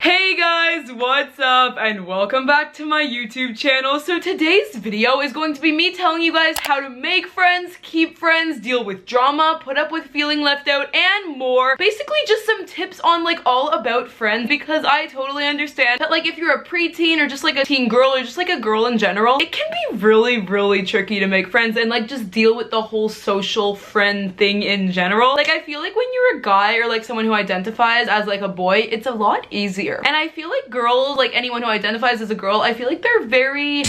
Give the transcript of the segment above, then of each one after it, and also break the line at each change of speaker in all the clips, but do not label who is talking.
Hey guys, what's up and welcome back to my YouTube channel. So today's video is going to be me telling you guys how to make friends, keep friends, deal with drama, put up with feeling left out, and more. Basically just some tips on like all about friends, because I totally understand that like if you're a preteen or just like a teen girl or just like a girl in general, it can be really tricky to make friends and like just deal with the whole social friend thing in general. Like I feel like when you're a guy or like someone who identifies as like a boy, it's a lot easier. And I feel like girls, like anyone who identifies as a girl, I feel like they're very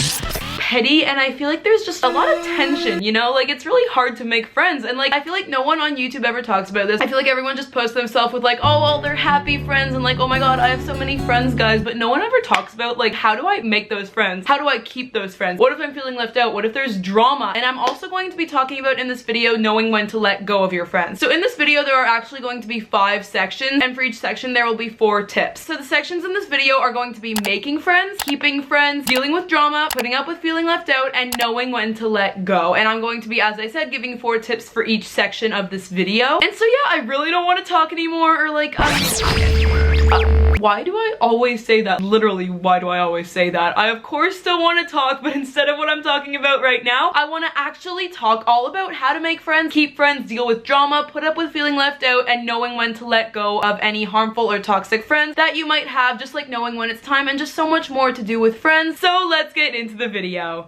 petty, and I feel like there's just a lot of tension, you know? Like it's really hard to make friends, and like I feel like no one on YouTube ever talks about this. I feel like everyone just posts themselves with like, oh well, they're happy friends and like, oh my god, I have so many friends, guys, but no one ever talks about like, how do I make those friends? How do I keep those friends? What if I'm feeling left out? What if there's drama? And I'm also going to be talking about in this video knowing when to let go of your friends. So in this video there are actually going to be 5 sections, and for each section there will be 4 tips. So the sections in this video are going to be making friends, keeping friends, dealing with drama, putting up with feeling left out, and knowing when to let go. And I'm going to be, as I said, giving 4 tips for each section of this video. And so yeah, I really don't want to talk anymore, or like why do I always say that? Literally, why do I always say that? I of course still want to talk, but instead of what I'm talking about right now, I want to actually talk all about how to make friends, keep friends, deal with drama, put up with feeling left out, and knowing when to let go of any harmful or toxic friends that you might have, just like knowing when it's time, and just so much more to do with friends. So let's get into the video.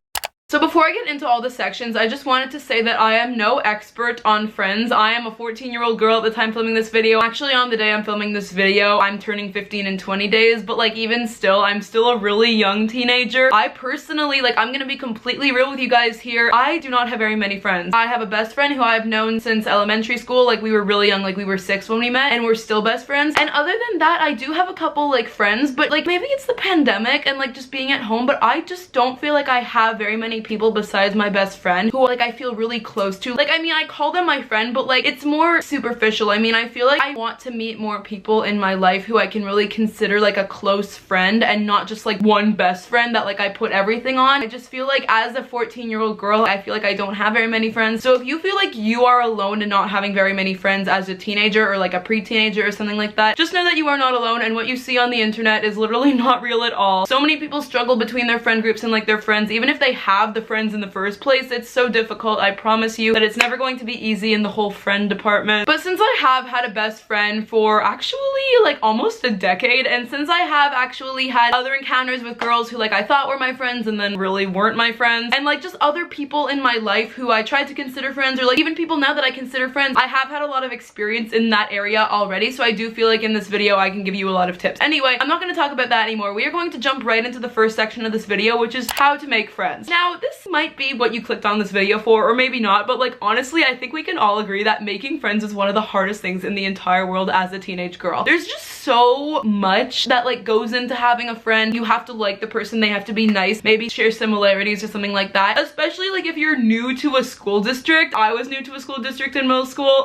So before I get into all the sections, I just wanted to say that I am no expert on friends. I am a 14-year-old girl at the time filming this video. Actually, on the day I'm filming this video, I'm turning 15 in 20 days, but like even still, I'm still a really young teenager. I personally, like I'm gonna be completely real with you guys here, I do not have very many friends. I have a best friend who I've known since elementary school. Like we were really young, like we were 6 when we met, and we're still best friends. And other than that, I do have a couple like friends, but like maybe it's the pandemic and like just being at home, but I just don't feel like I have very many people besides my best friend who like I feel really close to. Like I mean, I call them my friend, but like it's more superficial. I mean, I feel like I want to meet more people in my life who I can really consider like a close friend, and not just like one best friend that like I put everything on. I just feel like as a 14-year-old girl, I feel like I don't have very many friends. So if you feel like you are alone and not having very many friends as a teenager or like a pre-teenager or something like that, just know that you are not alone, and what you see on the internet is literally not real at all. So many people struggle between their friend groups and like their friends, even if they have the friends in the first place. It's so difficult. I promise you that it's never going to be easy in the whole friend department. But since I have had a best friend for actually like almost a decade, and since I have actually had other encounters with girls who like I thought were my friends and then really weren't my friends, and like just other people in my life who I tried to consider friends, or like even people now that I consider friends, I have had a lot of experience in that area already. So I do feel like in this video I can give you a lot of tips. Anyway, I'm not going to talk about that anymore. We are going to jump right into the first section of this video, which is how to make friends. Now this might be what you clicked on this video for, or maybe not, but like honestly I think we can all agree that making friends is one of the hardest things in the entire world as a teenage girl. There's just so much that like goes into having a friend. You have to like the person, they have to be nice, maybe share similarities or something like that, especially like if you're new to a school district. I was new to a school district in middle school.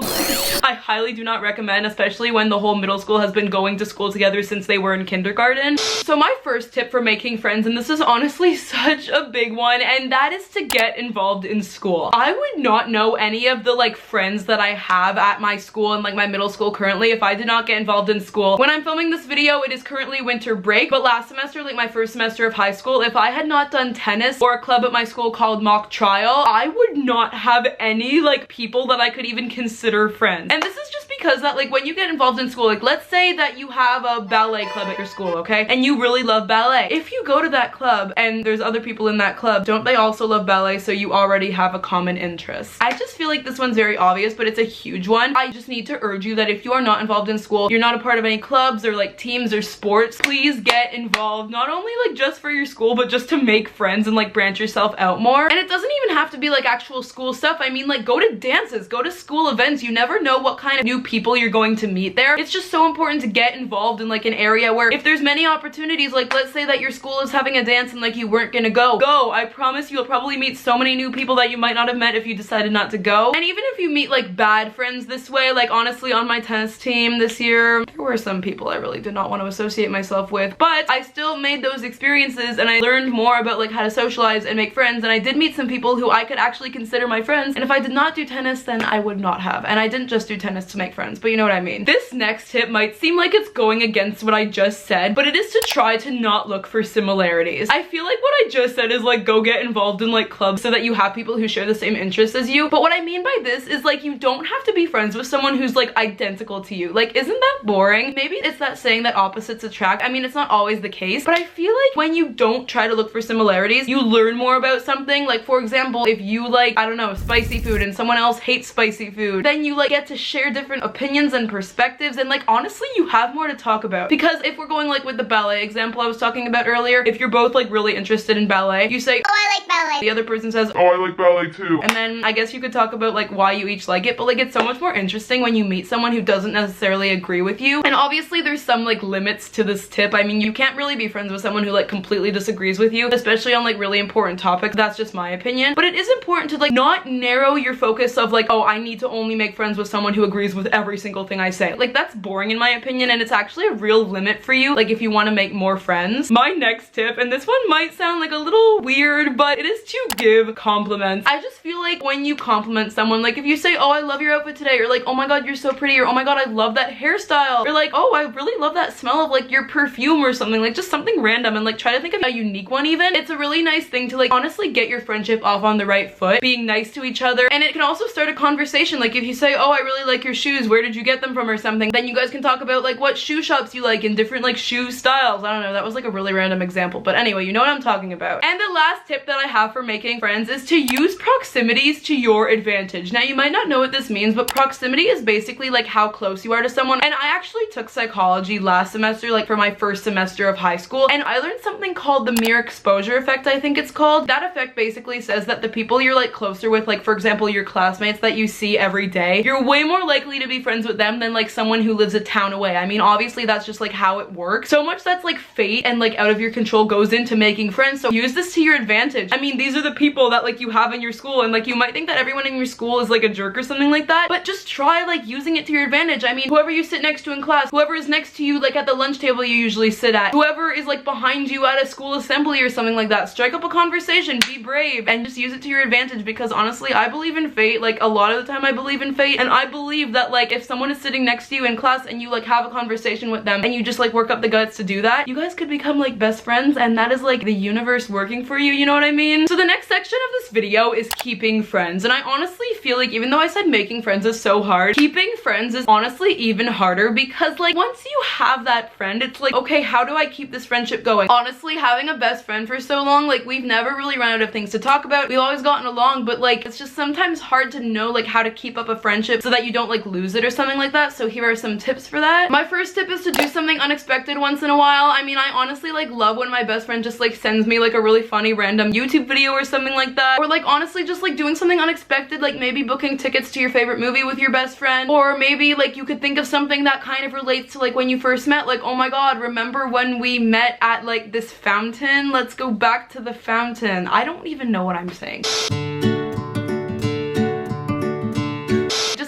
I highly do not recommend, especially when the whole middle school has been going to school together since they were in kindergarten. So my first tip for making friends, and this is honestly such a big one, and that is to get involved in school. I would not know any of the like friends that I have at my school and like my middle school currently if I did not get involved in school. When I'm filming this video, it is currently winter break, but last semester, like my first semester of high school, if I had not done tennis or a club at my school called Mock Trial, I would not have any like people that I could even consider friends. And this is just because that like when you get involved in school, like let's say that you have a ballet club at your school, okay, and you really love ballet. If you go to that club and there's other people in that club, don't they also love ballet? So you already have a common interest. I just feel like this one's very obvious, but it's a huge one. I just need to urge you that if you are not involved in school, you're not a part of any clubs or like teams or sports, please get involved. Not only like just for your school, but just to make friends and like branch yourself out more. And it doesn't even have to be like actual school stuff. I mean, like go to dances, go to school events. You never know what kind of new people you're going to meet there. It's just so important to get involved in like an area where if there's many opportunities, like let's say that your school is having a dance and like you weren't gonna go. I promise you'll probably meet so many new people that you might not have met if you decided not to go. And even if you meet like bad friends this way, like honestly on my tennis team this year, there were some people I really did not want to associate myself with, but I still made those experiences and I learned more about like how to socialize and make friends, and I did meet some people who I could actually consider my friends. And if I did not do tennis, then I would not have. And I didn't just do tennis to make friends, but you know what I mean. This next tip might seem like it's going against what I just said, but it is to try to not look for similarities. I feel like what I just said is like go get involved in like clubs so that you have people who share the same interests as you, but what I mean by this is like you don't have to be friends with someone who's like identical to you. Like, isn't that boring? Maybe it's that saying that opposites attract. I mean, it's not always the case, but I feel like when you don't try to look for similarities, you learn more about something. Like, for example, if you like, I don't know, spicy food and someone else hates spicy food, then you like get to share different opinions and perspectives, and like honestly you have more to talk about. Because if we're going like with the ballet example I was talking about earlier, if you're both like really interested in ballet, you say, oh, I like ballet. The other person says, oh, I like ballet too. And then I guess you could talk about like why you each like it, but like it's so much more interesting when you meet someone who doesn't necessarily agree with you. And obviously there's some like limits to this tip. I mean, you can't really be friends with someone who like completely disagrees with you, especially on like really important topics. That's just my opinion. But it is important to like not narrow your focus of like, oh, I need to only make friends with someone who agrees with every single thing I say. Like, that's boring in my opinion, and it's actually a real limit for you, like if you want to make more friends. My next tip, and this one might sound like a little weird, but it is to give compliments. I just feel like when you compliment someone, like if you say, oh, I love your outfit today, or like, oh my god, you're so pretty, or oh my god, I love that hairstyle, or like, oh, I really love that smell of like your perfume or something, like just something random, and like try to think of a unique one even. It's a really nice thing to like honestly get your friendship off on the right foot, being nice to each other, and it can also start a conversation. Like if you say, oh, I really like your shoes, where did you get them from or something, then you guys can talk about like what shoe shops you like in different like shoe styles. I don't know, that was like a really random example, but anyway, you know what I'm talking about. And the last tip that I have for making friends is to use proximities to your advantage. Now you might not know what this means, but proximity is basically like how close you are to someone. And I actually took psychology last semester, like for my first semester of high school, and I learned something called the mere exposure effect, I think it's called. That effect basically says that the people you're like closer with, like for example your classmates that you see every day, you're way more likely to be friends with them than like someone who lives a town away. I mean, obviously that's just like how it works. So much that's like fate and like out of your control goes into making friends, so use this to your advantage. I mean, these are the people that like you have in your school, and like you might think that everyone in your school is like a jerk or something like that, but just try like using it to your advantage. I mean, whoever you sit next to in class, whoever is next to you like at the lunch table you usually sit at, whoever is like behind you at a school assembly or something like that, strike up a conversation, be brave, and just use it to your advantage. Because honestly, I believe in fate. Like a lot of the time I believe in fate, and I believe that like if someone is sitting next to you in class and you like have a conversation with them and you just like work up the guts to do that, you guys could become like best friends, and that is like the universe working for you, you know what I mean? So the next section of this video is keeping friends, and I honestly feel like even though I said making friends is so hard, keeping friends is honestly even harder, because like once you have that friend, it's like, okay, how do I keep this friendship going? Honestly, having a best friend for so long, like we've never really run out of things to talk about. We've always gotten along, but like it's just sometimes hard to know like how to keep up a friendship so that you don't like lose it or something like that. So here are some tips for that. My first tip is to do something unexpected once in a while. I mean, I honestly like love when my best friend just like sends me like a really funny random YouTube video or something like that, or like honestly just like doing something unexpected, like maybe booking tickets to your favorite movie with your best friend, or maybe like you could think of something that kind of relates to like when you first met, like, oh my god, remember when we met at like this fountain? Let's go back to the fountain. I don't even know what I'm saying.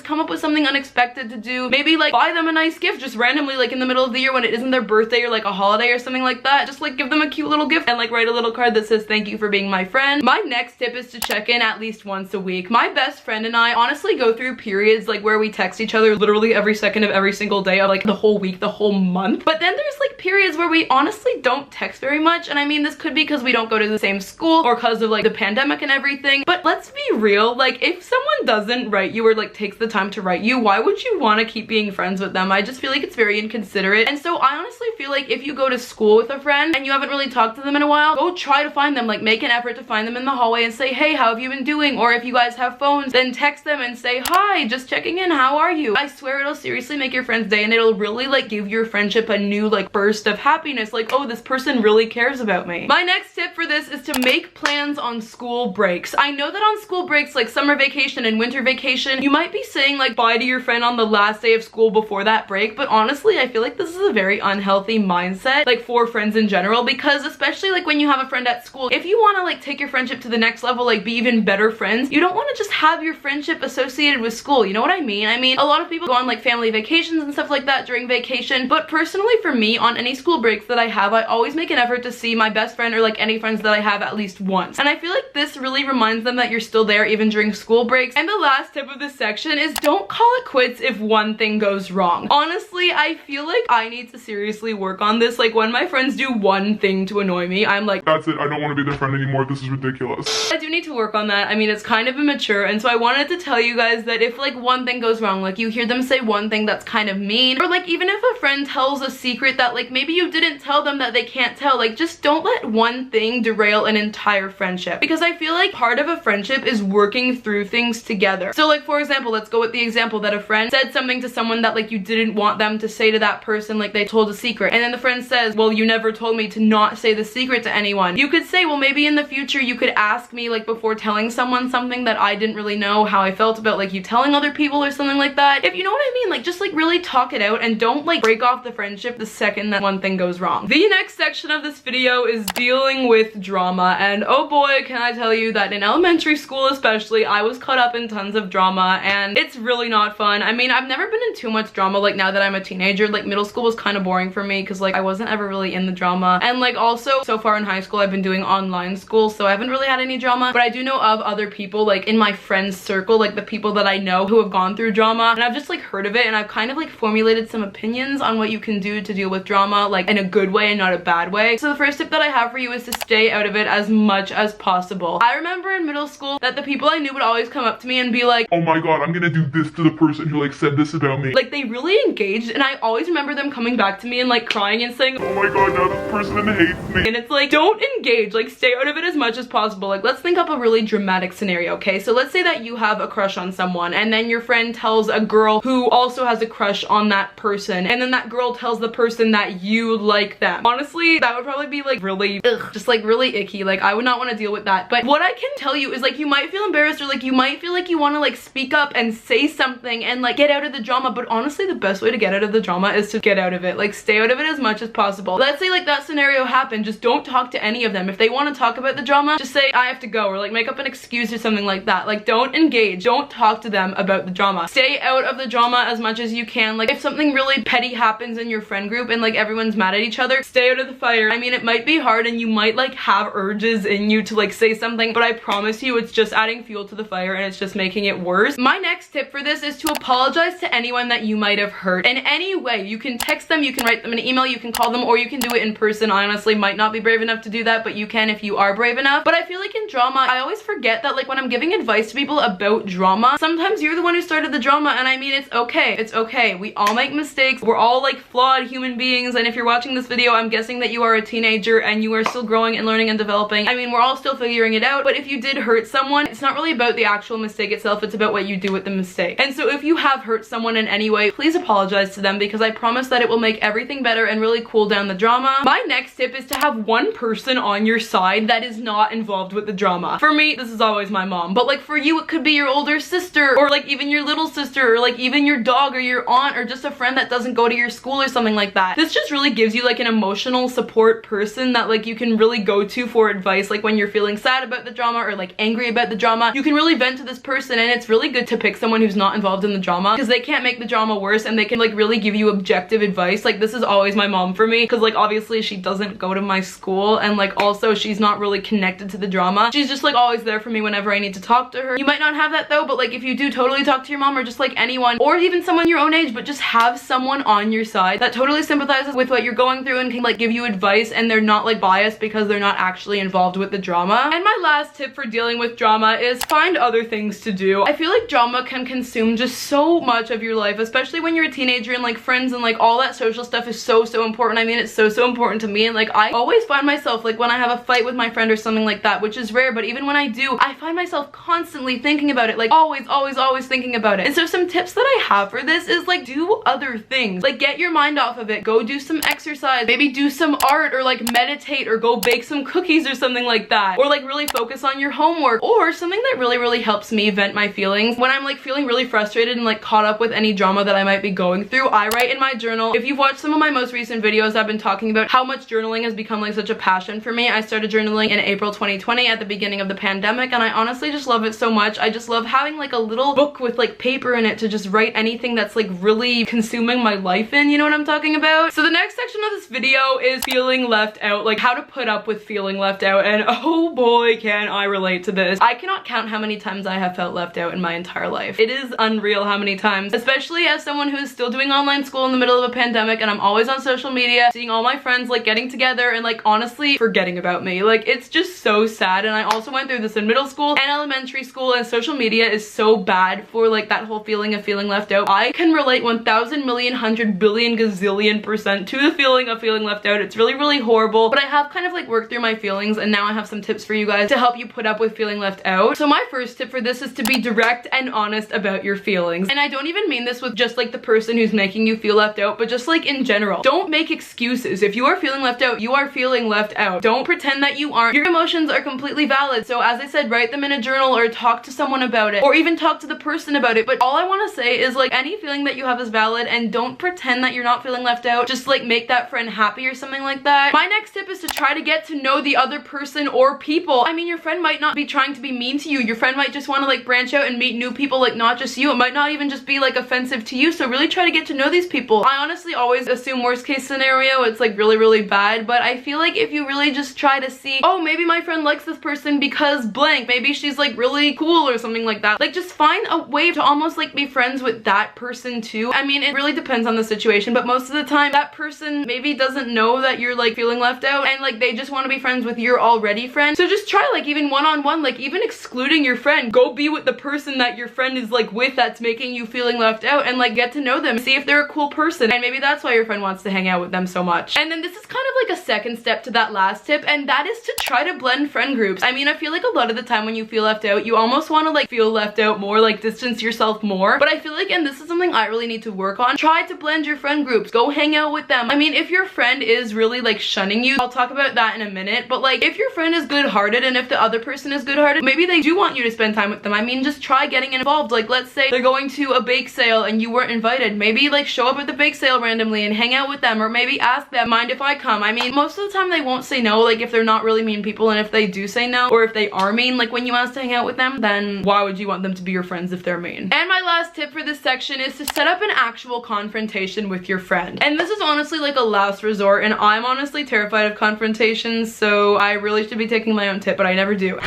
Come up with something unexpected to do. Maybe like buy them a nice gift just randomly, like in the middle of the year when it isn't their birthday or like a holiday or something like that. Just like give them a cute little gift and like write a little card that says thank you for being my friend. My next tip is to check in at least once a week. My best friend and I honestly go through periods like where we text each other literally every second of every single day of like the whole week, the whole month. But then there's like periods where we honestly don't text very much, and I mean this could be because we don't go to the same school or because of like the pandemic and everything. But let's be real, like if someone doesn't write you or like takes the time to write you, why would you want to keep being friends with them? I just feel like it's very inconsiderate. And so I honestly feel like if you go to school with a friend and you haven't really talked to them in a while, go try to find them. Like make an effort to find them in the hallway and say, hey, how have you been doing? Or if you guys have phones, then text them and say, hi, just checking in, how are you? I swear it'll seriously make your friend's day, and it'll really like give your friendship a new like burst of happiness. Like, oh, this person really cares about me. My next tip for this is to make plans on school breaks. I know that on school breaks like summer vacation and winter vacation, you might be saying like bye to your friend on the last day of school before that break, but honestly I feel like this is a very unhealthy mindset like for friends in general, because especially like when you have a friend at school, if you want to like take your friendship to the next level, like be even better friends, you don't want to just have your friendship associated with school, you know what I mean? I mean, a lot of people go on like family vacations and stuff like that during vacation, but personally for me, on on any school breaks that I have, I always make an effort to see my best friend or like any friends that I have at least once. And I feel like this really reminds them that you're still there even during school breaks. And the last tip of this section is don't call it quits if one thing goes wrong. Honestly, I feel like I need to seriously work on this. Like when my friends do one thing to annoy me, I'm like,
that's it, I don't want to be their friend anymore, this is ridiculous.
I do need to work on that. I mean, it's kind of immature, and so I wanted to tell you guys that if like one thing goes wrong, like you hear them say one thing that's kind of mean, or like even if a friend tells a secret that like maybe you didn't tell them that they can't tell, like just don't let one thing derail an entire friendship, because I feel like part of a friendship is working through things together. So like for example, let's go with the example that a friend said something to someone that like you didn't want them to say to that person, like they told a secret, and then the friend says, well, you never told me to not say the secret to anyone. You could say, well, maybe in the future you could ask me like before telling someone something that I didn't really know how I felt about like you telling other people or something like that. If you know what I mean, like just like really talk it out and don't like break off the friendship the second that one thing goes wrong. The next section of this video is dealing with drama, and oh boy, can I tell you that in elementary school especially, I was caught up in tons of drama, and it's really not fun. I mean, I've never been in too much drama like now that I'm a teenager. Like middle school was kind of boring for me because like I wasn't ever really in the drama, and like also so far in high school I've been doing online school, so I haven't really had any drama, but I do know of other people like in my friends circle, like the people that I know who have gone through drama, and I've just like heard of it, and I've kind of like formulated some opinions on what you can do to deal with drama, like in a good way and not a bad way. So the first tip that I have for you is to stay out of it as much as possible. I remember in middle school that the people I knew would always come up to me and be like,
oh my god, I'm gonna do this to the person who like said this about me.
Like they really engaged, and I always remember them coming back to me and like crying and saying,
oh my god, now this person hates me.
And it's like, don't engage, like stay out of it as much as possible. Like let's think up a really dramatic scenario, okay? So let's say that you have a crush on someone, and then your friend tells a girl who also has a crush on that person, and then that girl tells the person that you like them. Honestly, that would probably be like really just like really icky. Like I would not want to deal with that. But what I can tell you is like you might feel embarrassed, or like you might feel like you want to like speak up and say something and like get out of the drama, but honestly the best way to get out of the drama is to get out of it. Like stay out of it as much as possible. Let's say like that scenario happened, just don't talk to any of them. If they want to talk about the drama, just say I have to go, or like make up an excuse or something like that. Like don't engage, don't talk to them about the drama. Stay out of the drama as much as you can. Like if something really petty happens in your friend group and like everyone's mad at each other, stay out of the fire. I mean, it might be hard and you might like have urges in you to like say something, but I promise you it's just adding fuel to the fire and it's just making it worse. My next tip for this is to apologize to anyone that you might have hurt in any way. You can text them, you can write them an email, you can call them, or you can do it in person. I honestly might not be brave enough to do that, but you can if you are brave enough. But I feel like in drama, I always forget that like when I'm giving advice to people about drama, sometimes you're the one who started the drama, and I mean, it's okay. It's okay. We all make mistakes. We're all like flawed human beings, and if you're watching this video, I'm guessing that you are a teenager and you are still growing and learning and developing. I mean, we're all still figuring it out, but if you did hurt someone, it's not really about the actual mistake itself, it's about what you do with the mistake. And so if you have hurt someone in any way, please apologize to them, because I promise that it will make everything better and really cool down the drama. My next tip is to have one person on your side that is not involved with the drama. For me, this is always my mom, but like for you, it could be your older sister, or like even your little sister, or like even your dog or your aunt, or just a friend that doesn't go to your school or something like that. This just really gives you like an emotional support person that like you can really go to for advice. Like when you're feeling sad about the drama or like angry about the drama, you can really vent to this person, and it's really good to pick someone who's not involved in the drama, because they can't make the drama worse and they can like really give you objective advice. Like this is always my mom for me, because like obviously she doesn't go to my school, and like also she's not really connected to the drama. She's just like always there for me whenever I need to talk to her. You might not have that though, but like if you do, totally talk to your mom, or just like anyone, or even someone your own age, but just have someone on your side that totally sympathizes with what you're going through and can like give you advice, and they're not like biased because they're not actually involved with the drama. And my last tip for dealing with drama is find other things to do. I feel like drama can consume just so much of your life, especially when you're a teenager, and like friends and like all that social stuff is so important. I mean, it's so important to me, and like I always find myself like when I have a fight with my friend or something like that, which is rare, but even when I do, I find myself constantly thinking about it, like always thinking about it. And so some tips that I have for this is like do other things, like get your mind off of it, go do some exercise, maybe do some art, or like meditate, or go bake some cookies or something like that, or like really focus on your homework. Or something that really helps me vent my feelings when I'm like feeling really frustrated and like caught up with any drama that I might be going through, I write in my journal. If you've watched some of my most recent videos, I've been talking about how much journaling has become like such a passion for me. I started journaling in April 2020 at the beginning of the pandemic, and I honestly just love it so much. I just love having like a little book with like paper in it to just write anything that's like really consuming my life in, you know what I'm talking about? So the next section of this video is feeling left out, like how to put up with feeling left out, and oh boy, can I relate to this. I cannot count how many times I have felt left out in my entire life. It is unreal how many times, especially as someone who is still doing online school in the middle of a pandemic, and I'm always on social media, seeing all my friends like getting together and like honestly forgetting about me. Like, it's just so sad. And I also went through this in middle school and elementary school, and social media is so bad for like that whole feeling of feeling left out. I can relate 1,000 million, 100 billion, gazillion % to the feeling of feeling left out. It's really horrible, but I have kind of like worked through my feelings, and now I have some tips for you guys to help you put up with feeling left out. So my first tip for this is to be direct and honest about your feelings. And I don't even mean this with just like the person who's making you feel left out, but just like in general. Don't make excuses. If you are feeling left out, you are feeling left out. Don't pretend that you aren't. Your emotions are completely valid. So as I said, write them in a journal or talk to someone about it, or even talk to the person about it. But all I want to say is like any feeling that you have is valid, and don't pretend that you're not feeling left out. Just like make that friend happy or something like that. My next tip is to try to get to know the other person or people. I mean, your friend might not be trying to be mean to you. Your friend might just want to like branch out and meet new people, like not just you. It might not even just be like offensive to you. So really try to get to know these people. I honestly always assume worst case scenario, it's like really bad, but I feel like if you really just try to see, oh, maybe my friend likes this person because blank, maybe she's like really cool or something like that. Like, just find a way to almost like be friends with that person too. I mean, it really depends on the situation, but most of the time that person maybe doesn't know that you're like feeling left out, and like they just want to be friends with your already friend. So just try like even one-on-one, like even excluding your friend, go be with the person that your friend is like with that's making you feeling left out, and like get to know them, see if they're a cool person, and maybe that's why your friend wants to hang out with them so much. And then this is kind of like a second step to that last tip, and that is to try to blend friend groups. I mean, I feel like a lot of the time when you feel left out, you almost want to like feel left out more, like distance yourself more. But I feel like, and this is something I really need to work on, try to blend your friend groups. Go hang out with them. I mean, if your friend is really like shunning you, I'll talk about that in a minute, but like if your friend is good-hearted and if the other person is good-hearted, maybe they do want you to spend time with them. I mean, just try getting involved. Like, let's say they're going to a bake sale and you weren't invited. Maybe like show up at the bake sale randomly and hang out with them, or maybe ask them, mind if I come? I mean, most of the time they won't say no, like if they're not really mean people, and if they do say no, or if they are mean, like when you ask to hang out with them, then why would you want them to be your friends if they're mean? And my last tip for this section is to set up an actual confrontation with your friend. And this is honestly like a last resort, and I'm honestly terrified of confrontations, so I really should be taking my own tip, but I never do.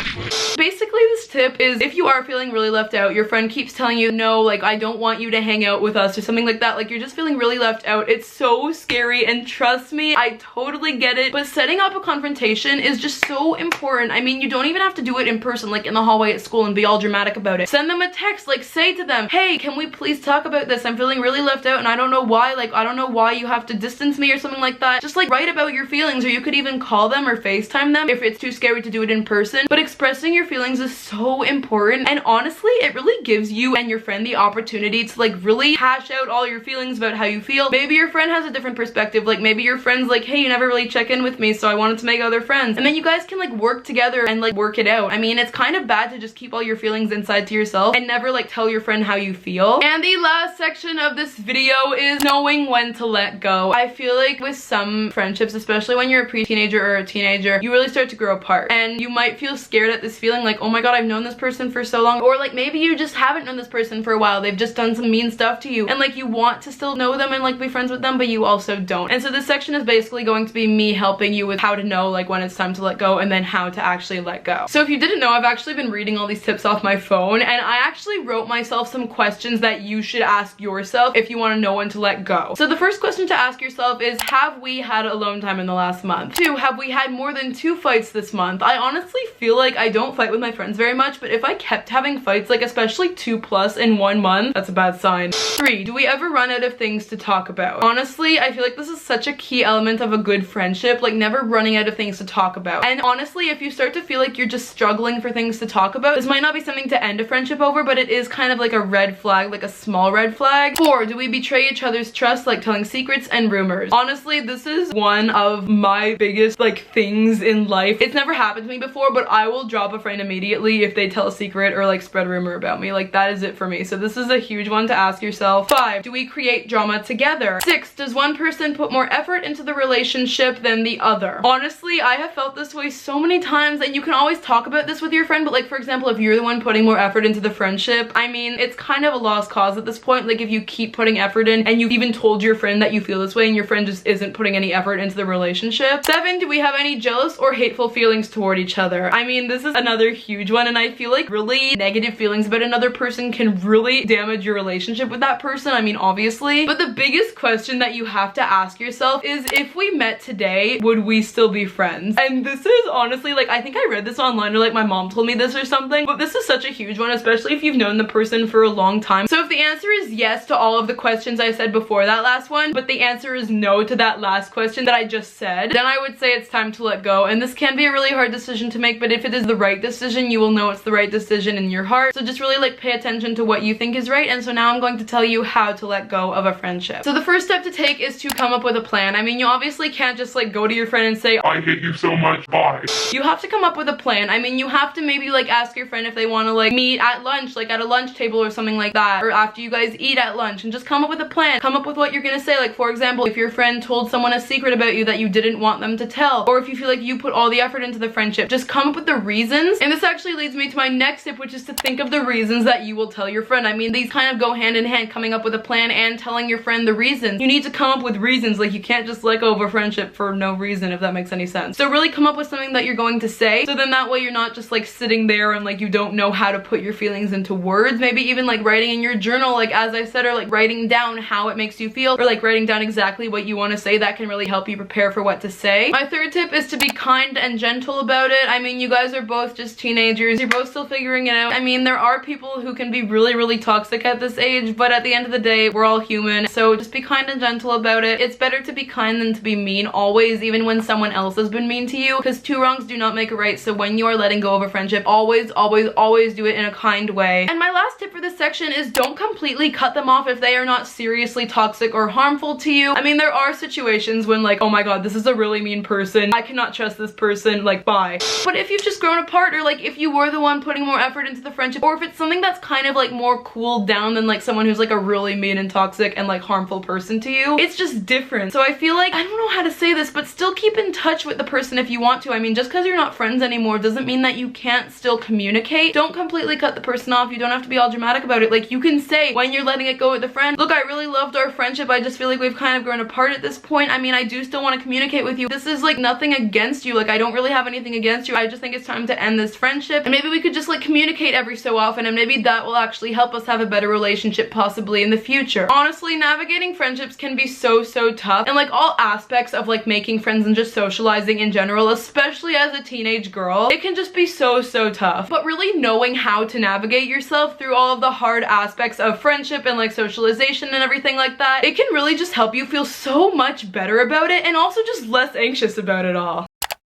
Basically, this tip is if you are feeling really left out, your friend keeps telling you, no, like I don't want you to hang out with us or something like that, like you're just feeling really left out. It's so scary, and trust me, I totally get it, but setting up a confrontation is just so important. I mean, you don't even have to do it in person, like in the hallway at school, and be all dramatic about it. Send them a text, like say to them, hey, can we please talk about this? I'm feeling really left out and I don't know why, like I don't know why you have to distance me or something like that. Just like write about your feelings, or you could even call them or FaceTime them if it's too scary to do it in person. But expressing your feelings is so important, and honestly, it really gives you and your friend the opportunity to like really hash out all your feelings about how you feel. Maybe your friend has a different perspective, like maybe your friend's like, hey, you never really check in with me, so I wanted to make other friends, and then you guys can like work together and like work it out. I mean, it's kind of bad to just keep all your feelings inside to yourself and never like tell your friend how you feel. And the last section of this video is knowing when to let go. I feel like with some friendships, especially when you're a pre-teenager or a teenager, you really start to grow apart, and you might feel scared at this feeling like, oh my god, I've known this person for so long, or like maybe you just haven't known this person for a while, they've just done some mean stuff to you, and like you want to still know them and like be friends with them, but you also don't. And so this section is basically going to be me helping you with how to know like when it's time to let go, and then how to actually let go. So if you didn't know, I've actually been reading all these tips off my phone, and I actually wrote myself some questions that you should ask yourself if you want to know when to let go. So the first question to ask yourself is, have we had alone time in the last month? 2, have we had more than 2 fights this month? I honestly feel like I don't fight with my friends very much, but if I kept having fights, like especially 2+ in 1 month, that's a bad sign. 3, do we ever run out of things to talk about? Honestly, I feel like this is such a key element of a good friendship, like never running out of things to talk about. And honestly, if you start to feel like you're just struggling for things to talk about, this might not be something to end a friendship over, but it is kind of like a red flag, like a small red flag. 4, do we betray each other's trust, like telling secrets and rumors? Honestly, this is one of my biggest like things in life. It's never happened to me before, but I will drop a friend immediately if they tell a secret or like spread a rumor about me. Like that is it for me. So this is a huge one to ask yourself. 5, do we create drama together? 6, does one person put more effort into the relationship than the other? Honestly, I have felt this way so many times, and you can always talk about this with your friend, but like for example, if you're the one putting more effort into the friendship, I mean, it's kind of a lost cause at this point. Like if you keep putting effort in and you've even told your friend that you feel this way and your friend just isn't putting any effort into the relationship. 7, do we have any jealous or hateful feelings toward each other? I mean, this is another huge one, and I feel like really negative feelings about another person can really damage your relationship with that person. I mean, obviously, but the biggest question that you have to ask yourself is, if we met today, would we still be friends? And this is honestly, like, I think I read this online, or like my mom told me this or something, but this is such a huge one, especially if you've known the person for a long time. So if the answer is yes to all of the questions I said before that last one, but the answer is no to that last question that I just said, then I would say it's time to let go. And this can be a really hard decision to make, but if it is the right decision, you will know it's the right decision in your heart. So just really like pay attention to what you think is right. And so now I'm going to tell you how to let go of a friendship. So the first step to take is to come up with a plan. I mean, you obviously can't just like go to your friend and say,
I hate you so much, bye.
You have to come up with a plan. I mean, you have to maybe like ask your friend if they want to like meet at lunch, like at a lunch table or something like that, or after you guys eat at lunch, and just come up with a plan. Come up with what you're gonna say. Like for example, if your friend told someone a secret about you that you didn't want them to tell, or if you feel like you put all the effort into the friendship, just come up with the reasons. And this actually leads me to my next tip, which is to think of the reasons that you will tell your friend. I mean, these kind of go hand in hand, coming up with a plan and telling your friend the reasons. You need to come up with reasons. Like you can't just let go of a friendship for no reason, if that makes any sense. So really come up with something that you're going to say, so then that way you're not just like sitting there and like you don't know how to put your feelings into words. Maybe even like writing in your journal, like as I said, or like writing down how it makes you feel, or like writing down exactly what you want to say. That can really help you prepare for what to say. My third tip is to be kind and gentle about it. I mean, you guys are both just teenagers. You're both still figuring it out. I mean, there are people who can be really, really toxic at this age, but at the end of the day, we're all human. So just be kind and gentle about it. It's better to be kind than to be mean always, even when someone else has been mean to you, because 2 wrongs do not make a right. So when you are letting go of a friendship, always, always, always do it in a kind way. And my last tip for this section is don't completely cut them off if they are not seriously toxic or harmful to you. I mean, there are situations when like, oh my god, this is a really mean person, I cannot trust this person, like bye. But if you've just grown apart, or like if you were the one putting more effort into the friendship, or if it's something that's kind of like more cooled down than like someone who's like a really mean and toxic and like harmful person to you, it's just different. So I feel like, I don't know how to say this, but still keep in touch with the person if you want to. I mean, just because you're not friends anymore doesn't mean that you can't still communicate. Don't completely cut the person off. You don't have to be all dramatic about it. Like you can say when you're letting it go with a friend, look, I really loved our friendship, I just feel like we've kind of grown apart at this point. I mean, I do still want to communicate with you. This is like nothing against you. Like I don't really have anything against you. I just think it's time to end this friendship, and maybe we could just like communicate every so often, and maybe that will actually help us have a better relationship possibly in the future. Honestly, navigating friendships can be so tough, and like all aspects of like making friends and just socializing in general, especially as a teenage girl, it can just be so tough. But really knowing how to navigate yourself through all of the hard aspects of friendship and like socialization and everything like that, it can really just help you feel so much better about it, and also just less anxious about it all.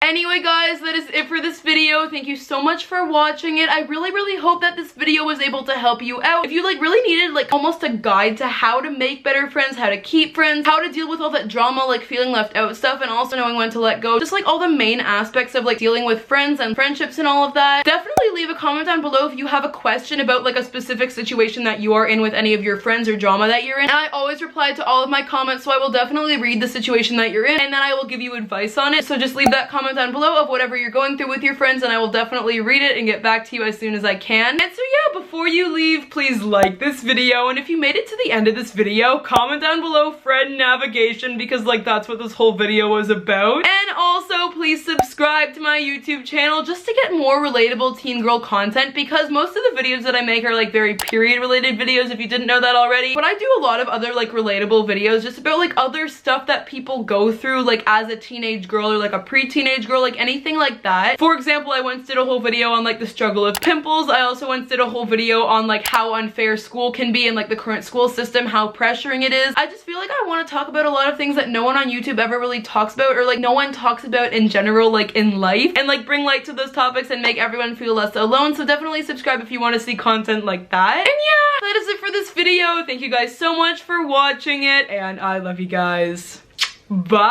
Anyway guys, that is it for this video. Thank you so much for watching it. I really hope that this video was able to help you out. If you like really needed like almost a guide to how to make better friends, how to keep friends, how to deal with all that drama, like feeling left out stuff, and also knowing when to let go, just like all the main aspects of like dealing with friends and friendships and all of that, definitely leave a comment down below if you have a question about like a specific situation that you are in with any of your friends or drama that you're in. And I always reply to all of my comments, so I will definitely read the situation that you're in, and then I will give you advice on it. So just leave that comment down below of whatever you're going through with your friends, and I will definitely read it and get back to you as soon as I can. And so yeah, before you leave, please like this video, and if you made it to the end of this video, comment down below friend navigation, because like that's what this whole video was about. And also please subscribe to my YouTube channel just to get more relatable teen girl content, because most of the videos that I make are like very period related videos, if you didn't know that already. But I do a lot of other like relatable videos just about like other stuff that people go through like as a teenage girl, or like a pre-teenage girl, like anything like that. For example, I once did a whole video on like the struggle of pimples. I also once did a whole video on like how unfair school can be and like the current school system, how pressuring it is. I just feel like I want to talk about a lot of things that no one on YouTube ever really talks about, or like no one talks about in general, like in life, and like bring light to those topics and make everyone feel less alone. So definitely subscribe if you want to see content like that. And yeah, that is it for this video. Thank you guys so much for watching it, and I love you guys. Bye!